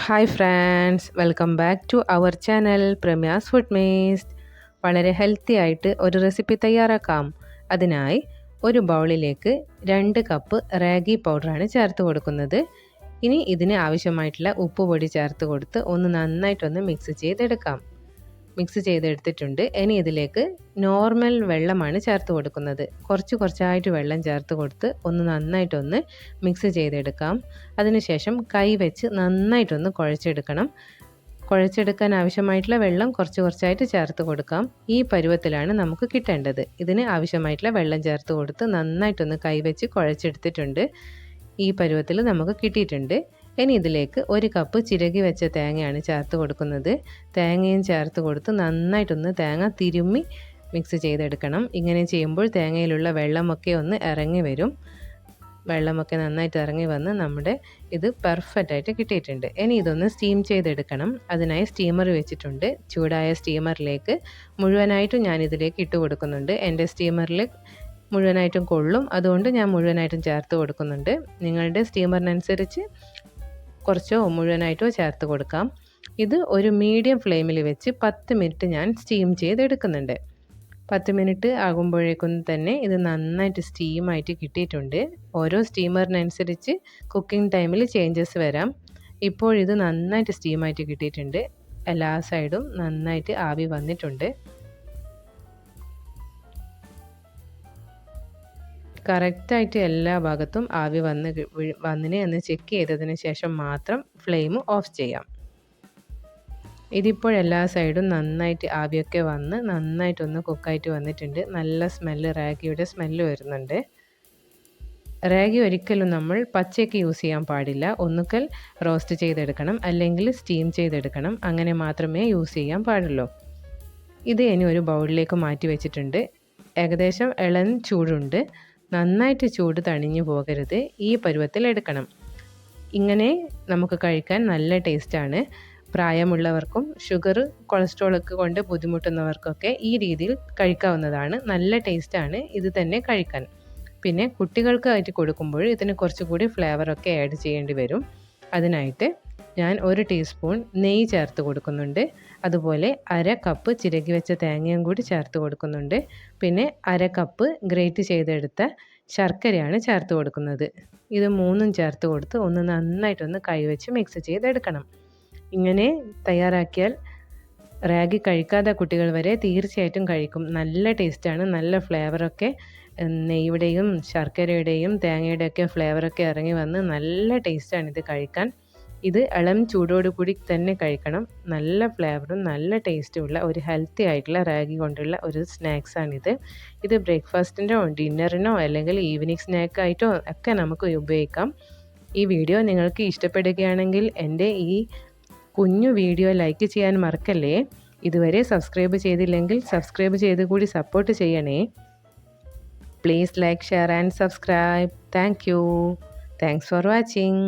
Hi friends, welcome back to our channel പ്രമ്യാസ് food മേസ്റ്റ്. വളരെ ഹെൽത്തി ആയിട്ട് ഒരു റെസിപ്പി തയ്യാറാക്കാം. അതിനായി ഒരു ബൗളിലേക്ക് 2 കപ്പ് റാഗി പൗഡറാണ് ചേർത്ത് കൊടുക്കുന്നത്. ഇനി ഇതിന് ആവശ്യമായിട്ടുള്ള ഉപ്പുപൊടി ചേർത്ത് കൊടുത്ത് നന്നായിട്ടൊന്ന് മിക്സ് ചെയ്തെടുക്കാം. മിക്സ് ചെയ്തെടുത്തിട്ടുണ്ട്. ഇനി ഇതിലേക്ക് നോർമൽ വെള്ളമാണ് ചേർത്ത് കൊടുക്കുന്നത്. കുറച്ചായിട്ട് വെള്ളം ചേർത്ത് കൊടുത്ത് നന്നായിട്ടൊന്ന് മിക്സ് ചെയ്തെടുക്കാം. അതിനുശേഷം കൈ വെച്ച് നന്നായിട്ടൊന്ന് കുഴച്ചെടുക്കണം. കുഴച്ചെടുക്കാൻ ആവശ്യമായിട്ടുള്ള വെള്ളം കുറച്ചായിട്ട് ചേർത്ത് കൊടുക്കാം. ഈ പരുവത്തിലാണ് നമുക്ക് കിട്ടേണ്ടത്. ഇതിന് ആവശ്യമായിട്ടുള്ള വെള്ളം ചേർത്ത് കൊടുത്ത് നന്നായിട്ടൊന്ന് കൈ വെച്ച് കുഴച്ചെടുത്തിട്ടുണ്ട്. ഈ പരുവത്തിൽ നമുക്ക് കിട്ടിയിട്ടുണ്ട്. ഇനി ഇതിലേക്ക് 1 കപ്പ് ചിരകി വെച്ച തേങ്ങയാണ് ചേർത്ത് കൊടുക്കുന്നത്. തേങ്ങയും ചേർത്ത് കൊടുത്ത് നന്നായിട്ടൊന്ന് തേങ്ങ തിരുമ്മി മിക്സ് ചെയ്തെടുക്കണം. ഇങ്ങനെ ചെയ്യുമ്പോൾ തേങ്ങയിലുള്ള വെള്ളമൊക്കെ ഒന്ന് ഇറങ്ങി വരും. വെള്ളമൊക്കെ നന്നായിട്ട് ഇറങ്ങി വന്ന് നമ്മുടെ ഇത് പെർഫെക്റ്റായിട്ട് കിട്ടിയിട്ടുണ്ട്. ഇനി ഇതൊന്ന് സ്റ്റീം ചെയ്തെടുക്കണം. അതിനായി സ്റ്റീമർ വെച്ചിട്ടുണ്ട്. ചൂടായ സ്റ്റീമറിലേക്ക് മുഴുവനായിട്ടും ഞാനിതിലേക്ക് ഇട്ട് കൊടുക്കുന്നുണ്ട്. എൻ്റെ സ്റ്റീമറിൽ മുഴുവനായിട്ടും കൊള്ളും, അതുകൊണ്ട് ഞാൻ മുഴുവനായിട്ടും ചേർത്ത് കൊടുക്കുന്നുണ്ട്. നിങ്ങളുടെ സ്റ്റീമറിനനുസരിച്ച് കുറച്ചോ മുഴുവനായിട്ടോ ചേർത്ത് കൊടുക്കാം. ഇത് ഒരു മീഡിയം ഫ്ലെയിമിൽ വെച്ച് 10 മിനിറ്റ് ഞാൻ സ്റ്റീം ചെയ്തെടുക്കുന്നുണ്ട്. 10 മിനിറ്റ് ആകുമ്പോഴേക്കും തന്നെ ഇത് നന്നായിട്ട് സ്റ്റീമായിട്ട് കിട്ടിയിട്ടുണ്ട്. ഓരോ സ്റ്റീമറിനനുസരിച്ച് കുക്കിംഗ് ടൈമിൽ ചേഞ്ചസ് വരാം. ഇപ്പോൾ ഇത് നന്നായിട്ട് സ്റ്റീമായിട്ട് കിട്ടിയിട്ടുണ്ട്. എല്ലാ സൈഡും നന്നായിട്ട് ആവി വന്നിട്ടുണ്ട്. കറക്റ്റായിട്ട് എല്ലാ ഭാഗത്തും ആവി വന്നിനെ എന്ന് ചെക്ക് ചെയ്തതിന് ശേഷം മാത്രം ഫ്ലെയിം ഓഫ് ചെയ്യാം. ഇതിപ്പോൾ എല്ലാ സൈഡും നന്നായിട്ട് ആവിയൊക്കെ വന്ന് നന്നായിട്ടൊന്ന് കുക്കായിട്ട് വന്നിട്ടുണ്ട്. നല്ല സ്മെല്ല്, റാഗിയുടെ സ്മെല്ല് വരുന്നുണ്ട്. റാഗി ഒരിക്കലും നമ്മൾ പച്ചയ്ക്ക് യൂസ് ചെയ്യാൻ പാടില്ല. ഒന്നുകിൽ റോസ്റ്റ് ചെയ്തെടുക്കണം, അല്ലെങ്കിൽ സ്റ്റീം ചെയ്തെടുക്കണം. അങ്ങനെ മാത്രമേ യൂസ് ചെയ്യാൻ പാടുള്ളൂ. ഇത് ഇനി ഒരു ബൗളിലേക്ക് മാറ്റി വെച്ചിട്ടുണ്ട്. ഏകദേശം ഇളം ചൂടുണ്ട്. നന്നായിട്ട് ചൂട് തണിഞ്ഞു പോകരുത്. ഈ പരുവത്തിൽ എടുക്കണം. ഇങ്ങനെ നമുക്ക് കഴിക്കാൻ നല്ല ടേസ്റ്റാണ്. പ്രായമുള്ളവർക്കും ഷുഗർ, കൊളസ്ട്രോളൊക്കെ കൊണ്ട് ബുദ്ധിമുട്ടുന്നവർക്കൊക്കെ ഈ രീതിയിൽ കഴിക്കാവുന്നതാണ്. നല്ല ടേസ്റ്റാണ് ഇത് തന്നെ കഴിക്കാൻ. പിന്നെ കുട്ടികൾക്ക് കൊടുക്കുമ്പോൾ ഇതിന് കുറച്ചുകൂടി ഫ്ലേവറൊക്കെ ആഡ് ചെയ്യേണ്ടി വരും. അതിനായിട്ട് ഞാൻ 1 ടീസ്പൂൺ നെയ്യ് ചേർത്ത് കൊടുക്കുന്നുണ്ട്. അതുപോലെ 1/2 കപ്പ് ചിരകി വെച്ച തേങ്ങയും കൂടി ചേർത്ത് കൊടുക്കുന്നുണ്ട്. പിന്നെ 1/2 കപ്പ് ഗ്രേറ്റ് ചെയ്തെടുത്ത ശർക്കരയാണ് ചേർത്ത് കൊടുക്കുന്നത്. ഇത് 3ഉം ചേർത്ത് കൊടുത്ത് നന്നായിട്ടൊന്ന് കൈവച്ച് മിക്സ് ചെയ്തെടുക്കണം. ഇങ്ങനെ തയ്യാറാക്കിയാൽ റാഗി കഴിക്കാത്ത കുട്ടികൾ വരെ തീർച്ചയായിട്ടും കഴിക്കും. നല്ല ടേസ്റ്റാണ്. നല്ല ഫ്ലേവറൊക്കെ നെയ്യുടെയും ശർക്കരയുടെയും തേങ്ങയുടെയൊക്കെ ഫ്ലേവറൊക്കെ ഇറങ്ങി വന്ന് നല്ല ടേസ്റ്റാണ് ഇത് കഴിക്കാൻ. ഇത് ഇളം ചൂടോടുകൂടി തന്നെ കഴിക്കണം. നല്ല ഫ്ലേവറും നല്ല ടേസ്റ്റുമുള്ള ഒരു ഹെൽത്തി ആയിട്ടുള്ള റാഗി കൊണ്ടുള്ള ഒരു സ്നാക്സാണിത്. ഇത് ബ്രേക്ക്ഫാസ്റ്റിനോ ഡിന്നറിനോ അല്ലെങ്കിൽ ഈവനിങ് സ്നാക്കായിട്ടോ ഒക്കെ നമുക്ക് ഉപയോഗിക്കാം. ഈ വീഡിയോ നിങ്ങൾക്ക് ഇഷ്ടപ്പെടുകയാണെങ്കിൽ എൻ്റെ ഈ കുഞ്ഞു വീഡിയോ ലൈക്ക് ചെയ്യാൻ മറക്കല്ലേ. ഇതുവരെ സബ്സ്ക്രൈബ് ചെയ്തില്ലെങ്കിൽ സബ്സ്ക്രൈബ് ചെയ്ത് കൂടി സപ്പോർട്ട് ചെയ്യണേ. Please like, share and subscribe. Thanks for watching.